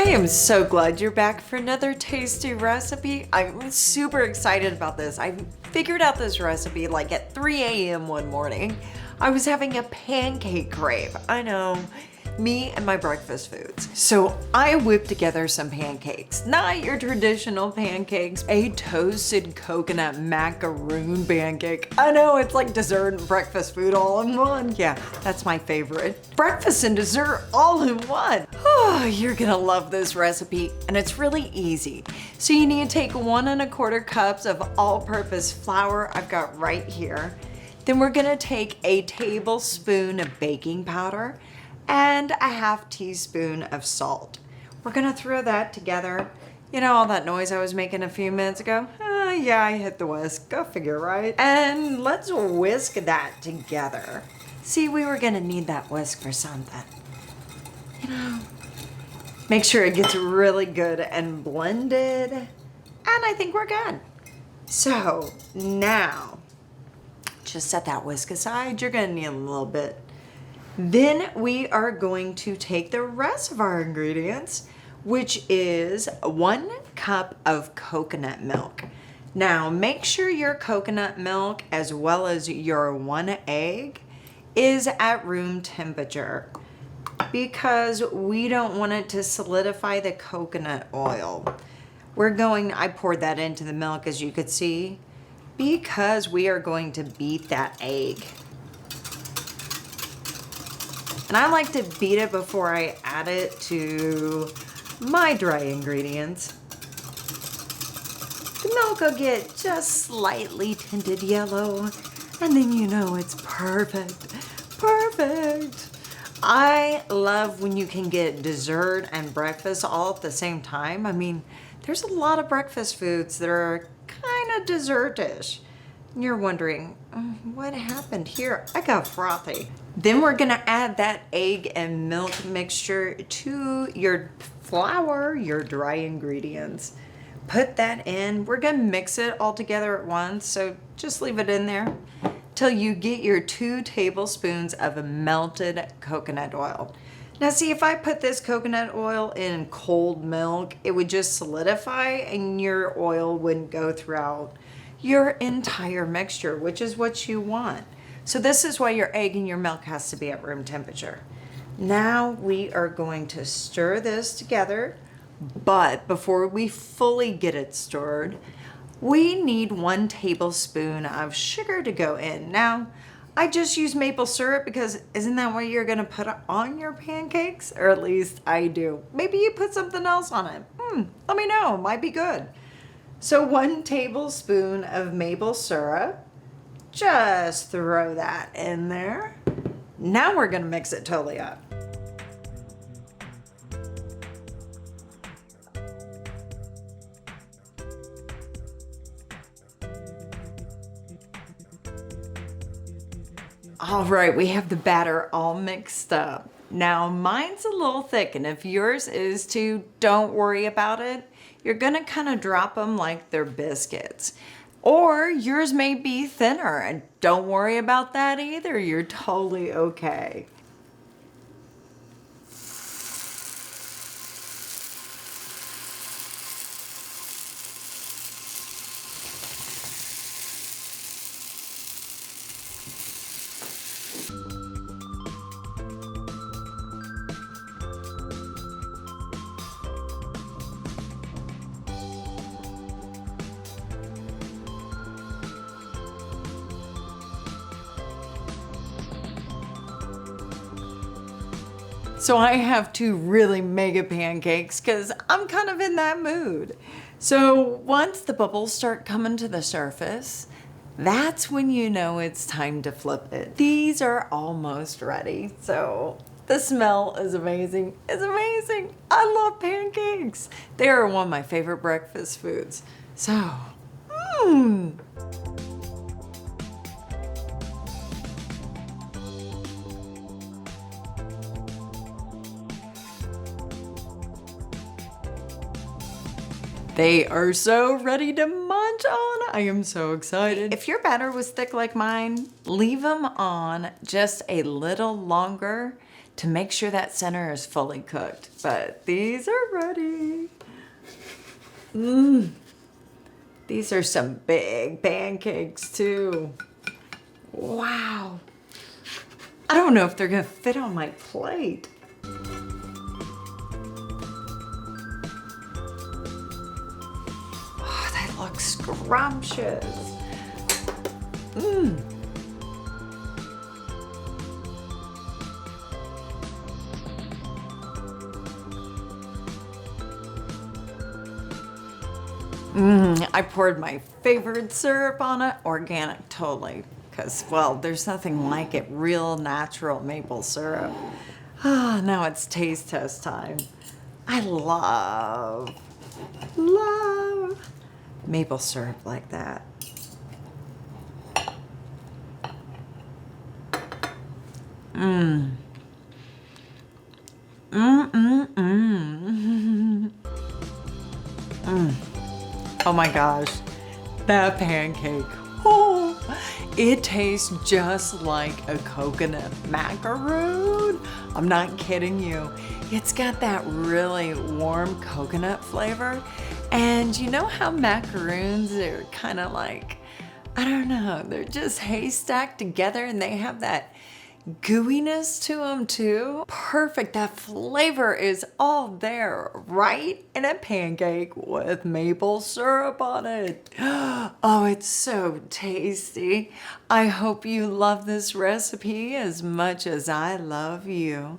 I am so glad you're back for another tasty recipe. I'm super excited about this. I figured out this recipe like at 3 a.m. one morning. I was having a pancake crave. I know, me and my breakfast foods. So I whipped together some pancakes. Not your traditional pancakes, a toasted coconut macaroon pancake. I know, it's like dessert and breakfast food all in one. Yeah, that's my favorite. Breakfast and dessert all in one. Oh, you're gonna love this recipe, and it's really easy. So you need to take 1 1/4 cups of all-purpose flour I've got right here. Then we're gonna take a tablespoon of baking powder and a 1/2 teaspoon of salt. We're gonna throw that together. You know all that noise I was making a few minutes ago? Yeah, I hit the whisk. Go figure, right? And let's whisk that together. See, we were gonna need that whisk for something. You know, make sure it gets really good and blended. And I think we're good. So now, just set that whisk aside. You're gonna need a little bit. Then we are going to take the rest of our ingredients, which is 1 cup of coconut milk. Now, make sure your coconut milk, as well as your 1 egg, is at room temperature because we don't want it to solidify the coconut oil. I poured that into the milk, as you could see, because we are going to beat that egg. And I like to beat it before I add it to my dry ingredients. The milk will get just slightly tinted yellow, and then you know it's perfect. Perfect. I love when you can get dessert and breakfast all at the same time. I mean, there's a lot of breakfast foods that are kind of dessertish. You're wondering, what happened here? I got frothy. Then we're gonna add that egg and milk mixture to your flour, your dry ingredients. Put that in. We're gonna mix it all together at once, so just leave it in there till you get your 2 tablespoons of melted coconut oil. Now see, if I put this coconut oil in cold milk, it would just solidify and your oil wouldn't go throughout your entire mixture, which is what you want. So this is why your egg and your milk has to be at room temperature. Now we are going to stir this together, but before we fully get it stirred, we need 1 tablespoon of sugar to go in. Now, I just use maple syrup because isn't that what you're gonna put on your pancakes? Or at least I do. Maybe you put something else on it. Let me know, might be good. So 1 tablespoon of maple syrup, just throw that in there. Now we're gonna mix it totally up. All right, we have the batter all mixed up. Now mine's a little thick, and if yours is too, don't worry about it. You're gonna kind of drop them like they're biscuits. Or yours may be thinner, and don't worry about that either. You're totally okay. So I have 2 really mega pancakes because I'm kind of in that mood. So once the bubbles start coming to the surface, that's when you know it's time to flip it. These are almost ready. So the smell is amazing. It's amazing. I love pancakes. They are one of my favorite breakfast foods. So, they are so ready to munch on. I am so excited. If your batter was thick like mine, leave them on just a little longer to make sure that center is fully cooked. But these are ready. These are some big pancakes too. Wow. I don't know if they're gonna fit on my plate. Oh, they look scrumptious. I poured my favorite syrup on it, organic totally, because, well, there's nothing like it, real natural maple syrup. Ah, now it's taste test time. I love maple syrup like that. Oh my gosh, that pancake. Oh, it tastes just like a coconut macaroon. I'm not kidding you. It's got that really warm coconut flavor. And you know how macaroons are kind of like, I don't know, they're just haystacked together and they have that gooiness to them too. Perfect, that flavor is all there, right? In a pancake with maple syrup on it. Oh, it's so tasty. I hope you love this recipe as much as I love you.